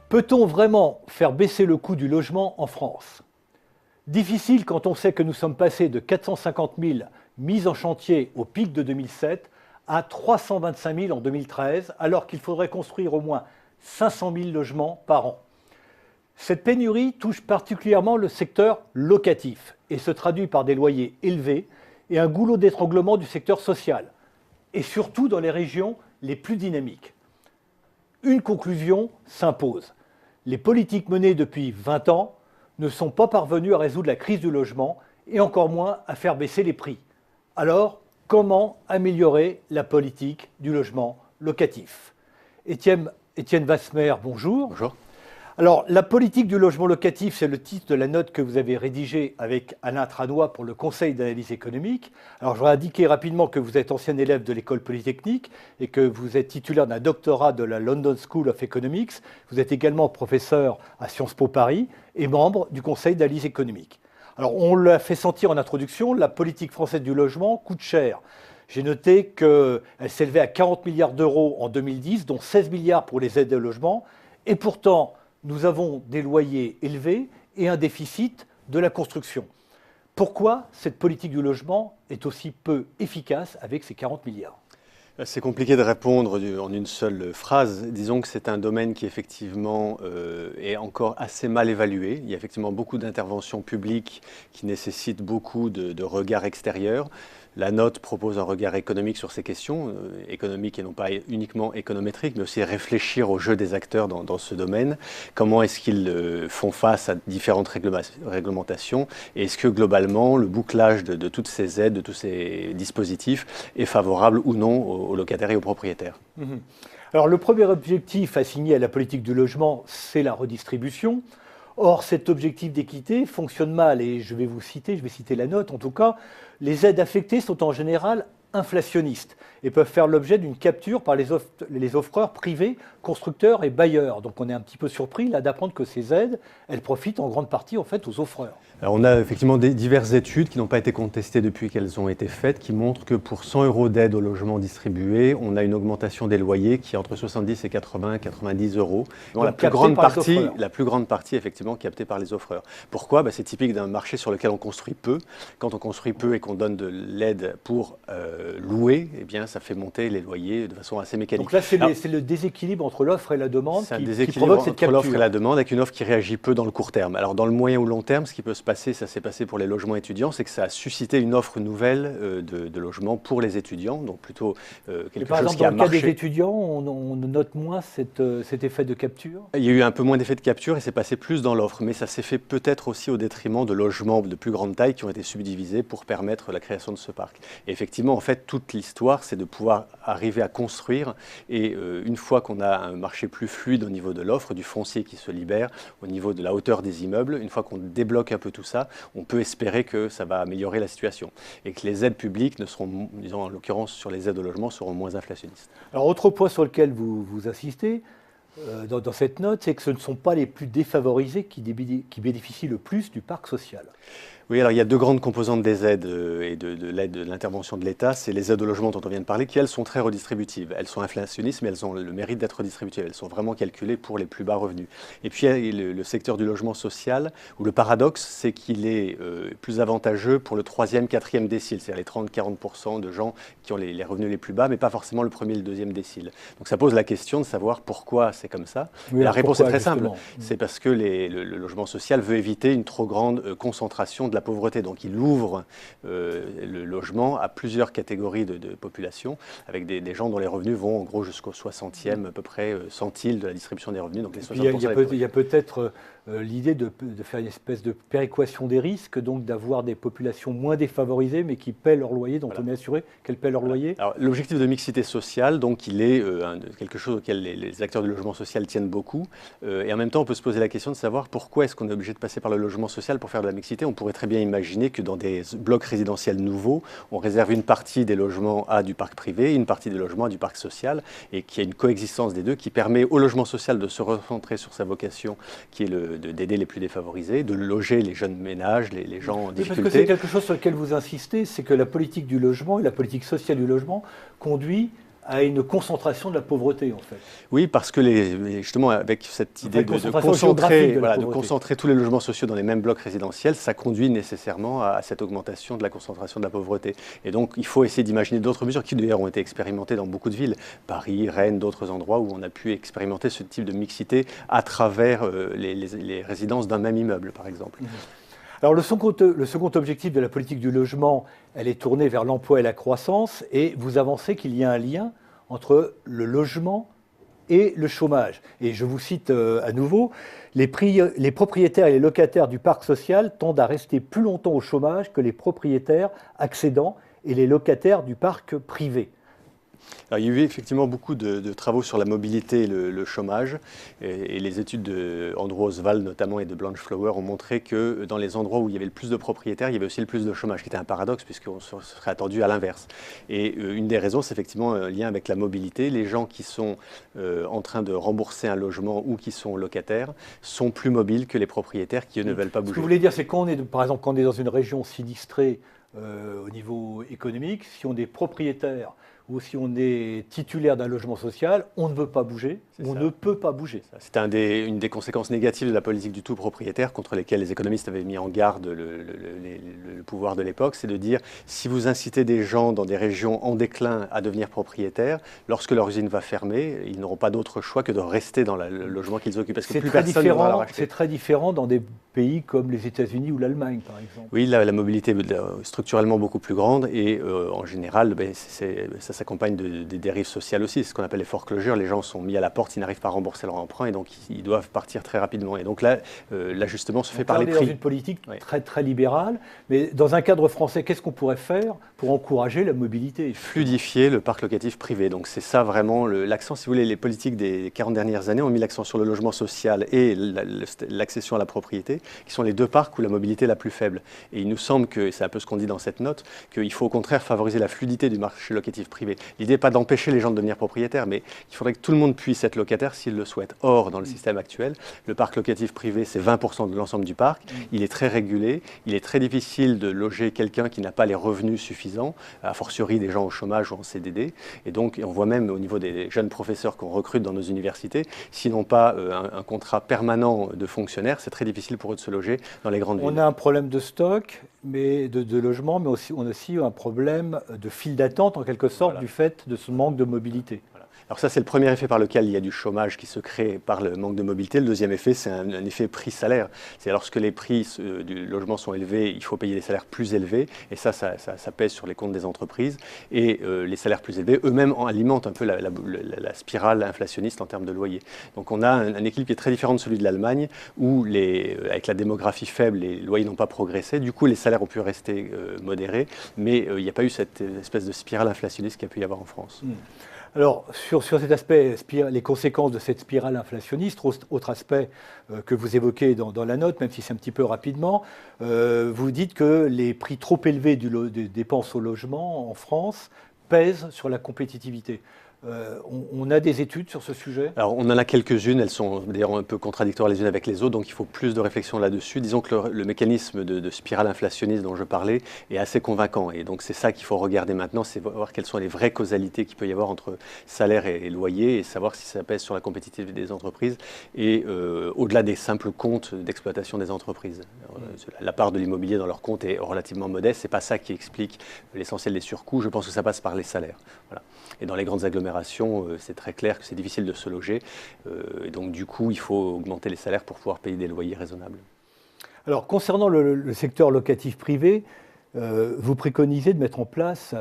Peut-on vraiment faire baisser le coût du logement en France? Difficile quand on sait que nous sommes passés de 450 000 mises en chantier au pic de 2007 à 325 000 en 2013, alors qu'il faudrait construire au moins 500 000 logements par an. Cette pénurie touche particulièrement le secteur locatif et se traduit par des loyers élevés et un goulot d'étranglement du secteur social, et surtout dans les régions les plus dynamiques. Une conclusion s'impose. Les politiques menées depuis 20 ans ne sont pas parvenues à résoudre la crise du logement et encore moins à faire baisser les prix. Alors, comment améliorer la politique du logement locatif? Étienne Wasmer, bonjour. Bonjour. Alors, la politique du logement locatif, c'est le titre de la note que vous avez rédigée avec Alain Tranois pour le Conseil d'analyse économique. Alors, je voudrais indiquer rapidement que vous êtes ancien élève de l'école polytechnique et que vous êtes titulaire d'un doctorat de la London School of Economics. Vous êtes également professeur à Sciences Po Paris et membre du Conseil d'analyse économique. Alors, on l'a fait sentir en introduction, la politique française du logement coûte cher. J'ai noté qu'elle s'élevait à 40 milliards d'euros en 2010, dont 16 milliards pour les aides au logement. Et pourtant, nous avons des loyers élevés et un déficit de la construction. Pourquoi cette politique du logement est aussi peu efficace avec ces 40 milliards? C'est compliqué de répondre en une seule phrase. Disons que c'est un domaine qui effectivement est encore assez mal évalué. Il y a effectivement beaucoup d'interventions publiques qui nécessitent beaucoup de regards extérieurs. La note propose un regard économique sur ces questions, économiques et non pas uniquement économétriques, mais aussi réfléchir au jeu des acteurs dans ce domaine. Comment est-ce qu'ils font face à différentes réglementations et est-ce que globalement le bouclage de toutes ces aides, de tous ces dispositifs est favorable ou non aux locataires et aux propriétaires? Alors le premier objectif assigné à la politique du logement, c'est la redistribution. Or, cet objectif d'équité fonctionne mal et je vais citer la note en tout cas. Les aides affectées sont en général inflationnistes et peuvent faire l'objet d'une capture par les offreurs privés, constructeurs et bailleurs. Donc on est un petit peu surpris là d'apprendre que ces aides, elles profitent en grande partie en fait aux offreurs. Alors on a effectivement diverses études qui n'ont pas été contestées depuis qu'elles ont été faites, qui montrent que pour 100 € d'aide au logement distribué, on a une augmentation des loyers qui est entre 70 et 90 euros. Donc la plus grande partie effectivement captée par les offreurs. Pourquoi? C'est typique d'un marché sur lequel on construit peu. Quand on construit peu et qu'on donne de l'aide pour louer, eh bien ça fait monter les loyers de façon assez mécanique. Donc là c'est le déséquilibre entre l'offre et la demande qui provoque cette capture. Entre l'offre et la demande avec une offre qui réagit peu dans le court terme. Alors dans le moyen ou long terme, ce qui peut se passer, ça s'est passé pour les logements étudiants, c'est que ça a suscité une offre nouvelle de logements pour les étudiants, donc plutôt quelque chose qui a marché. Dans le cas des étudiants, on note moins cet effet de capture? Il y a eu un peu moins d'effet de capture et c'est passé plus dans l'offre, mais ça s'est fait peut-être aussi au détriment de logements de plus grande taille qui ont été subdivisés pour permettre la création de ce parc. Et effectivement, en fait, toute l'histoire, c'est de pouvoir arriver à construire et une fois qu'on a un marché plus fluide au niveau de l'offre, du foncier qui se libère, au niveau de la hauteur des immeubles, une fois qu'on débloque un peu tout ça, on peut espérer que ça va améliorer la situation et que les aides publiques ne seront, disons en l'occurrence sur les aides au logement, seront moins inflationnistes. Alors autre point sur lequel vous insistez dans cette note, c'est que ce ne sont pas les plus défavorisés qui bénéficient le plus du parc social. Oui, alors il y a deux grandes composantes des aides et de l'aide de l'intervention de l'État. C'est les aides au logement dont on vient de parler, qui elles sont très redistributives. Elles sont inflationnistes, mais elles ont le mérite d'être redistributives. Elles sont vraiment calculées pour les plus bas revenus. Et puis il y a le secteur du logement social, où le paradoxe, c'est qu'il est plus avantageux pour le 3e, 4e décile, c'est-à-dire les 30-40% de gens qui ont les revenus les plus bas, mais pas forcément le 1er et le 2e décile. Donc ça pose la question de savoir pourquoi c'est comme ça. Oui, la réponse est très justement simple. C'est parce que le logement social veut éviter une trop grande concentration de la pauvreté. Donc il ouvre le logement à plusieurs catégories de population, avec des gens dont les revenus vont en gros jusqu'au 60e à peu près centile de la distribution des revenus. Donc les 60%. Il y a peut-être l'idée de faire une espèce de péréquation des risques, donc d'avoir des populations moins défavorisées, mais qui paient leur loyer, dont on est assuré qu'elles paient leur loyer. Alors l'objectif de mixité sociale, donc il est quelque chose auquel les acteurs du logement social tiennent beaucoup. Et en même temps, on peut se poser la question de savoir pourquoi est-ce qu'on est obligé de passer par le logement social pour faire de la mixité. On pourrait très bien imaginer que dans des blocs résidentiels nouveaux, on réserve une partie des logements à du parc privé, une partie des logements à du parc social, et qu'il y a une coexistence des deux qui permet au logement social de se recentrer sur sa vocation, qui est d'aider les plus défavorisés, de loger les jeunes ménages, les gens en difficulté. Parce que c'est quelque chose sur lequel vous insistez, c'est que la politique du logement et la politique sociale du logement conduit à une concentration de la pauvreté, en fait. Oui, parce que justement, avec cette idée de concentrer tous les logements sociaux dans les mêmes blocs résidentiels, ça conduit nécessairement à cette augmentation de la concentration de la pauvreté. Et donc, il faut essayer d'imaginer d'autres mesures qui, d'ailleurs, ont été expérimentées dans beaucoup de villes, Paris, Rennes, d'autres endroits où on a pu expérimenter ce type de mixité à travers les résidences d'un même immeuble, par exemple. Alors le second objectif de la politique du logement, elle est tournée vers l'emploi et la croissance, et vous avancez qu'il y a un lien entre le logement et le chômage. Et je vous cite à nouveau, les propriétaires et les locataires du parc social tendent à rester plus longtemps au chômage que les propriétaires accédants et les locataires du parc privé. Alors, il y a eu effectivement beaucoup de travaux sur la mobilité et le chômage, et les études d'Andrew Oswald notamment et de Blanche Flower ont montré que dans les endroits où il y avait le plus de propriétaires, il y avait aussi le plus de chômage, qui était un paradoxe puisqu'on serait attendu à l'inverse. Et une des raisons, c'est effectivement un lien avec la mobilité. Les gens qui sont en train de rembourser un logement ou qui sont locataires sont plus mobiles que les propriétaires qui, eux, ne veulent pas bouger. Ce que vous voulez dire, c'est par exemple, quand on est dans une région sinistrée au niveau économique, si on est propriétaire ou si on est titulaire d'un logement social, on ne veut pas bouger, on ne peut pas bouger. C'est une des conséquences négatives de la politique du tout propriétaire contre lesquelles les économistes avaient mis en garde le pouvoir de l'époque, c'est de dire si vous incitez des gens dans des régions en déclin à devenir propriétaires, lorsque leur usine va fermer, ils n'auront pas d'autre choix que de rester dans le logement qu'ils occupent. Parce que plus personne ne va leur acheter. C'est très différent dans des pays comme les États-Unis ou l'Allemagne, par exemple. Oui, la mobilité est structurellement beaucoup plus grande et en général, ça s'accompagne des dérives sociales aussi. C'est ce qu'on appelle les foreclosures. Les gens sont mis à la porte, ils n'arrivent pas à rembourser leur emprunt et donc ils doivent partir très rapidement. Et donc là, l'ajustement se fait par les prix. On est dans une politique très libérale, mais dans un cadre français, qu'est-ce qu'on pourrait faire pour encourager la mobilité? Fluidifier le parc locatif privé. Donc c'est ça vraiment l'accent. Si vous voulez, les politiques des 40 dernières années ont mis l'accent sur le logement social et l'accession à la propriété, qui sont les deux parcs où la mobilité est la plus faible. Et il nous semble que, c'est un peu ce qu'on dit dans cette note, qu'il faut au contraire favoriser la fluidité du marché locatif privé. L'idée n'est pas d'empêcher les gens de devenir propriétaires, mais il faudrait que tout le monde puisse être locataire s'il le souhaite. Or, dans le système actuel, le parc locatif privé, c'est 20% de l'ensemble du parc. Il est très régulé. Il est très difficile de loger quelqu'un qui n'a pas les revenus suffisants, a fortiori des gens au chômage ou en CDD. Et donc, on voit même au niveau des jeunes professeurs qu'on recrute dans nos universités, s'ils n'ont pas un contrat permanent de fonctionnaire, c'est très difficile pour eux de se loger dans les grandes villes. On a un problème de stock, mais de logement, mais on a aussi un problème de file d'attente, en quelque sorte, du fait de ce manque de mobilité. Alors ça, c'est le premier effet par lequel il y a du chômage qui se crée par le manque de mobilité. Le deuxième effet, c'est un effet prix-salaire. C'est lorsque les prix du logement sont élevés, il faut payer des salaires plus élevés. Et ça pèse sur les comptes des entreprises. Et les salaires plus élevés, eux-mêmes, alimentent un peu la spirale inflationniste en termes de loyer. Donc on a un équilibre qui est très différent de celui de l'Allemagne, où avec la démographie faible, les loyers n'ont pas progressé. Du coup, les salaires ont pu rester modérés. Mais il n'y a pas eu cette espèce de spirale inflationniste qu'il y a pu y avoir en France. Alors, sur cet aspect, les conséquences de cette spirale inflationniste, autre aspect que vous évoquez dans la note, même si c'est un petit peu rapidement, vous dites que les prix trop élevés des dépenses au logement en France pèsent sur la compétitivité. On a des études sur ce sujet? Alors, on en a quelques-unes, elles sont d'ailleurs un peu contradictoires les unes avec les autres, donc il faut plus de réflexion là-dessus. Disons que le mécanisme de spirale inflationniste dont je parlais est assez convaincant, et donc c'est ça qu'il faut regarder maintenant, c'est voir quelles sont les vraies causalités qu'il peut y avoir entre salaire et loyer, et savoir si ça pèse sur la compétitivité des entreprises, et au-delà des simples comptes d'exploitation des entreprises. La part de l'immobilier dans leurs comptes est relativement modeste, c'est pas ça qui explique l'essentiel des surcoûts, je pense que ça passe par les salaires. Voilà. Et dans les grandes agglomérations, c'est très clair que c'est difficile de se loger. Et donc, du coup, il faut augmenter les salaires pour pouvoir payer des loyers raisonnables. Alors, concernant le secteur locatif privé, vous préconisez de mettre en place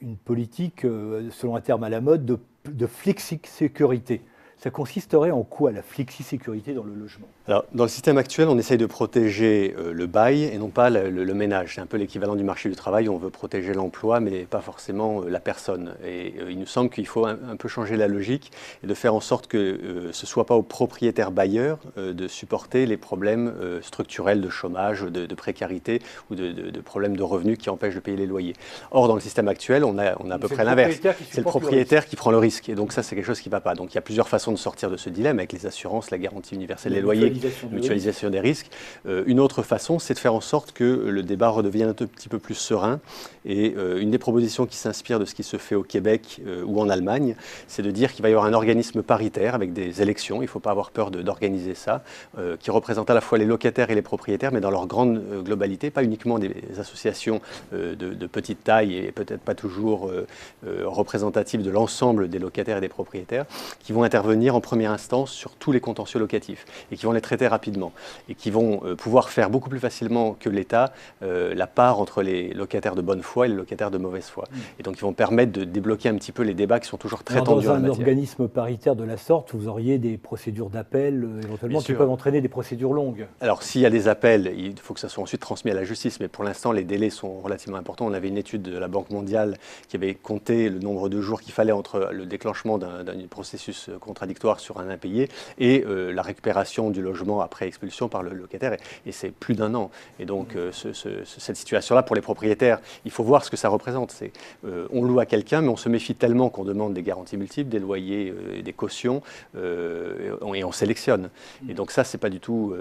une politique, selon un terme à la mode, de flexisécurité. Ça consisterait en quoi, la flexisécurité dans le logement? Alors, dans le système actuel, on essaye de protéger le bail et non pas le ménage. C'est un peu l'équivalent du marché du travail. On veut protéger l'emploi, mais pas forcément la personne. Et il nous semble qu'il faut un peu changer la logique et de faire en sorte que ce ne soit pas aux propriétaires bailleurs de supporter les problèmes structurels de chômage, de précarité ou de problèmes de revenus qui empêchent de payer les loyers. Or, dans le système actuel, on a à peu près l'inverse. C'est le propriétaire qui prend le risque. Et donc ça, c'est quelque chose qui ne va pas. Donc il y a plusieurs façons façons de sortir de ce dilemme avec les assurances, la garantie universelle des loyers, mutualisation des risques. Une autre façon, c'est de faire en sorte que le débat redevienne un petit peu plus serein. Et une des propositions qui s'inspire de ce qui se fait au Québec ou en Allemagne, c'est de dire qu'il va y avoir un organisme paritaire avec des élections, il ne faut pas avoir peur d'organiser ça, qui représente à la fois les locataires et les propriétaires, mais dans leur grande globalité, pas uniquement des associations de petite taille et peut-être pas toujours représentatives de l'ensemble des locataires et des propriétaires, qui vont intervenir en première instance sur tous les contentieux locatifs et qui vont les traiter rapidement et qui vont pouvoir faire beaucoup plus facilement que l'État la part entre les locataires de bonne foi et les locataires de mauvaise foi. Et donc ils vont permettre de débloquer un petit peu les débats qui sont toujours très tendus en la matière. Dans un organisme paritaire de la sorte, vous auriez des procédures d'appel éventuellement qui peuvent entraîner des procédures longues. Alors s'il y a des appels, il faut que ça soit ensuite transmis à la justice, mais pour l'instant les délais sont relativement importants. On avait une étude de la Banque mondiale qui avait compté le nombre de jours qu'il fallait entre le déclenchement d'un processus contradictoire sur un impayé et la récupération du logement après expulsion par le locataire, et c'est plus d'1 an. Et donc cette situation-là, pour les propriétaires, il faut voir ce que ça représente. On loue à quelqu'un, mais on se méfie tellement qu'on demande des garanties multiples, des loyers, des cautions, et on sélectionne. Et donc ça, c'est pas du tout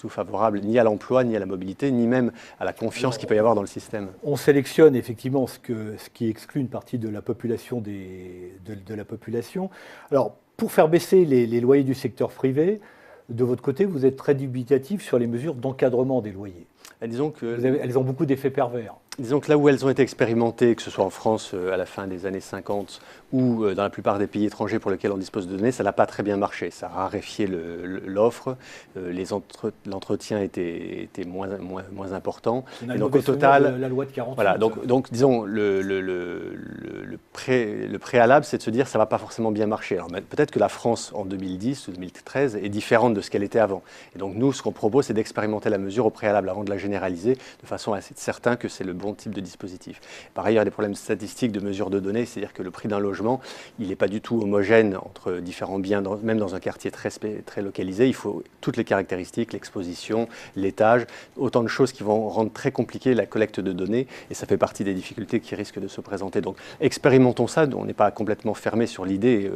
favorable ni à l'emploi, ni à la mobilité, ni même à la confiance qu'il peut y avoir dans le système. On sélectionne effectivement ce qui exclut une partie de la population de la population. Alors, pour faire baisser les loyers du secteur privé, de votre côté, vous êtes très dubitatif sur les mesures d'encadrement des loyers. Disons que elles ont beaucoup d'effets pervers. Disons que là où elles ont été expérimentées, que ce soit en France à la fin des années 50 ou dans la plupart des pays étrangers pour lesquels on dispose de données, ça n'a pas très bien marché. Ça a raréfié l'offre, l'entretien était moins important. Et donc au total, la loi de 48. Voilà, donc disons, le préalable, c'est de se dire que ça ne va pas forcément bien marcher. Alors peut-être que la France en 2010 ou 2013 est différente de ce qu'elle était avant. Et donc nous, ce qu'on propose, c'est d'expérimenter la mesure au préalable avant de la généraliser, de façon à être certain que c'est le bon type de dispositif. Par ailleurs, il y a des problèmes statistiques de mesure de données, c'est-à-dire que le prix d'un logement, il n'est pas du tout homogène entre différents biens, même dans un quartier très localisé. Il faut toutes les caractéristiques, l'exposition, l'étage, autant de choses qui vont rendre très compliqué la collecte de données, et ça fait partie des difficultés qui risquent de se présenter. Donc expérimentons ça, on n'est pas complètement fermé sur l'idée,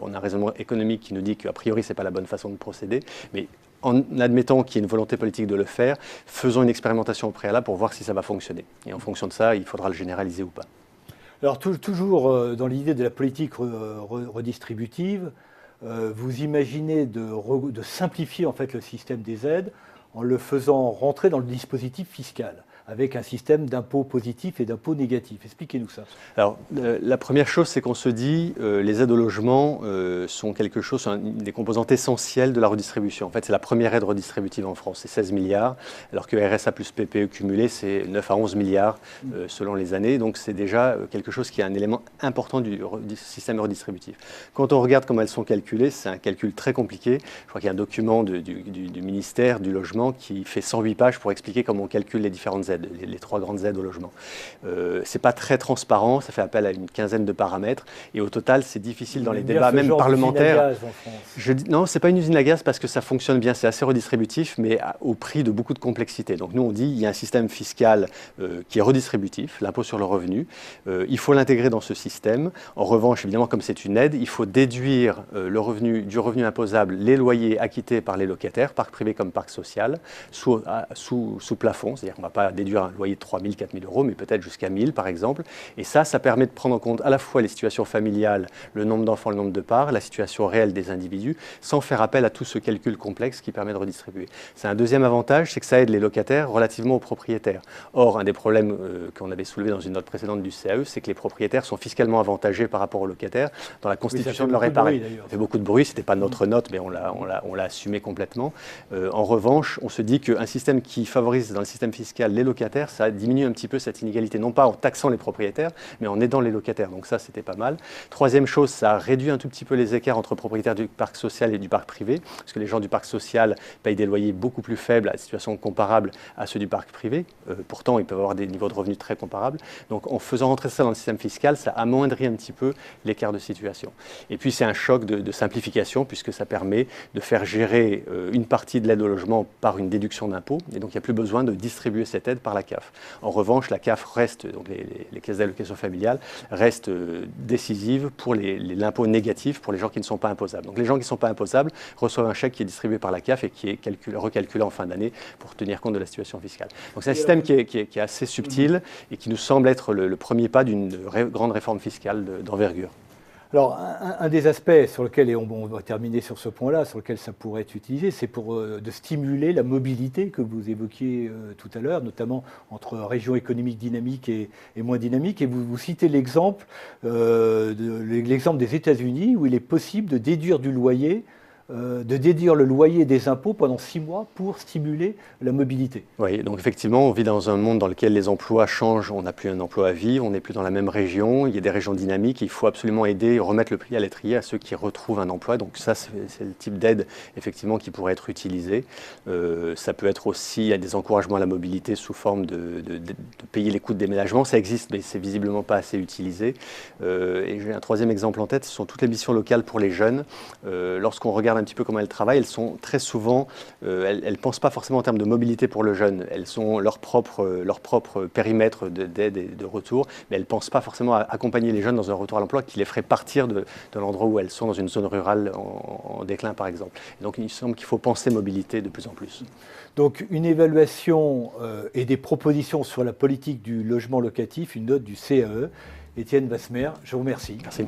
on a un raisonnement économique qui nous dit qu'a priori ce n'est pas la bonne façon de procéder, mais en admettant qu'il y ait une volonté politique de le faire, faisons une expérimentation au préalable pour voir si ça va fonctionner. Et en fonction de ça, il faudra le généraliser ou pas. Alors toujours dans l'idée de la politique redistributive, vous imaginez de simplifier en fait le système des aides en le faisant rentrer dans le dispositif fiscal, avec un système d'impôts positifs et d'impôts négatifs. Expliquez-nous ça. Alors, la première chose, c'est qu'on se dit les aides au logement sont une des composantes essentielles de la redistribution. En fait, c'est la première aide redistributive en France, c'est 16 milliards, alors que RSA plus PPE cumulé, c'est 9 à 11 milliards selon les années. Donc, c'est déjà quelque chose qui est un élément important du système redistributif. Quand on regarde comment elles sont calculées, c'est un calcul très compliqué. Je crois qu'il y a un document du ministère du Logement qui fait 108 pages pour expliquer comment on calcule les différentes aides. Les 3 grandes aides au logement. C'est pas très transparent, ça fait appel à une quinzaine de paramètres, et au total, c'est difficile dans les débats, même parlementaires. Non, c'est pas une usine à gaz parce que ça fonctionne bien, c'est assez redistributif, mais au prix de beaucoup de complexité. Donc nous, on dit il y a un système fiscal qui est redistributif, l'impôt sur le revenu. Il faut l'intégrer dans ce système. En revanche, évidemment, comme c'est une aide, il faut déduire du revenu imposable les loyers acquittés par les locataires, parc privé comme parc social, sous plafond, c'est-à-dire qu'on ne va pas déduire un loyer de 3 000, 4 000 euros, mais peut-être jusqu'à 1 000 par exemple. Et ça permet de prendre en compte à la fois les situations familiales, le nombre d'enfants, le nombre de parts, la situation réelle des individus, sans faire appel à tout ce calcul complexe qui permet de redistribuer. C'est un deuxième avantage, c'est que ça aide les locataires relativement aux propriétaires. Or, un des problèmes qu'on avait soulevé dans une note précédente du CAE, c'est que les propriétaires sont fiscalement avantagés par rapport aux locataires dans la constitution de leur épargne. Ça fait beaucoup de bruit, ce n'était pas notre note, mais on l'a assumé complètement. En revanche, on se dit qu'un système qui favorise dans le système fiscal les locataires, ça diminue un petit peu cette inégalité, non pas en taxant les propriétaires, mais en aidant les locataires. Donc ça, c'était pas mal. Troisième chose, ça réduit un tout petit peu les écarts entre propriétaires du parc social et du parc privé, parce que les gens du parc social payent des loyers beaucoup plus faibles à des situations comparables à ceux du parc privé. Pourtant, ils peuvent avoir des niveaux de revenus très comparables. Donc en faisant rentrer ça dans le système fiscal, ça amoindrit un petit peu l'écart de situation. Et puis c'est un choc de simplification, puisque ça permet de faire gérer une partie de l'aide au logement par une déduction d'impôt. Et donc il n'y a plus besoin de distribuer cette aide par la CAF. En revanche, la CAF reste, donc les caisses d'allocation familiale, restent décisives pour l'impôt négatif pour les gens qui ne sont pas imposables. Donc les gens qui ne sont pas imposables reçoivent un chèque qui est distribué par la CAF et qui est recalculé en fin d'année pour tenir compte de la situation fiscale. Donc c'est un système qui est assez subtil et qui nous semble être le premier pas d'une grande réforme fiscale d'envergure. Alors, un des aspects sur lequel, et on va terminer sur ce point-là, sur lequel ça pourrait être utilisé, c'est de stimuler la mobilité que vous évoquiez tout à l'heure, notamment entre régions économiques dynamiques et moins dynamiques. Et vous citez l'exemple des États-Unis, où il est possible de déduire du loyer, de déduire le loyer des impôts pendant 6 mois pour stimuler la mobilité. Oui, donc effectivement, on vit dans un monde dans lequel les emplois changent, on n'a plus un emploi à vivre, on n'est plus dans la même région, il y a des régions dynamiques, il faut absolument aider, remettre le pied à l'étrier à ceux qui retrouvent un emploi. Donc ça, c'est le type d'aide effectivement qui pourrait être utilisé. Ça peut être aussi, il y a des encouragements à la mobilité sous forme de payer les coûts de déménagement. Ça existe, mais c'est visiblement pas assez utilisé. Et j'ai un troisième exemple en tête, ce sont toutes les missions locales pour les jeunes. Lorsqu'on regarde un petit peu comment elles travaillent, elles sont très souvent, elles ne pensent pas forcément en termes de mobilité pour le jeune, elles ont leur propre périmètre d'aide et de retour, mais elles ne pensent pas forcément à accompagner les jeunes dans un retour à l'emploi qui les ferait partir de l'endroit où elles sont, dans une zone rurale en déclin par exemple. Et donc il me semble qu'il faut penser mobilité de plus en plus. Donc une évaluation et des propositions sur la politique du logement locatif, une note du CAE. Étienne Wasmer, je vous remercie. Merci.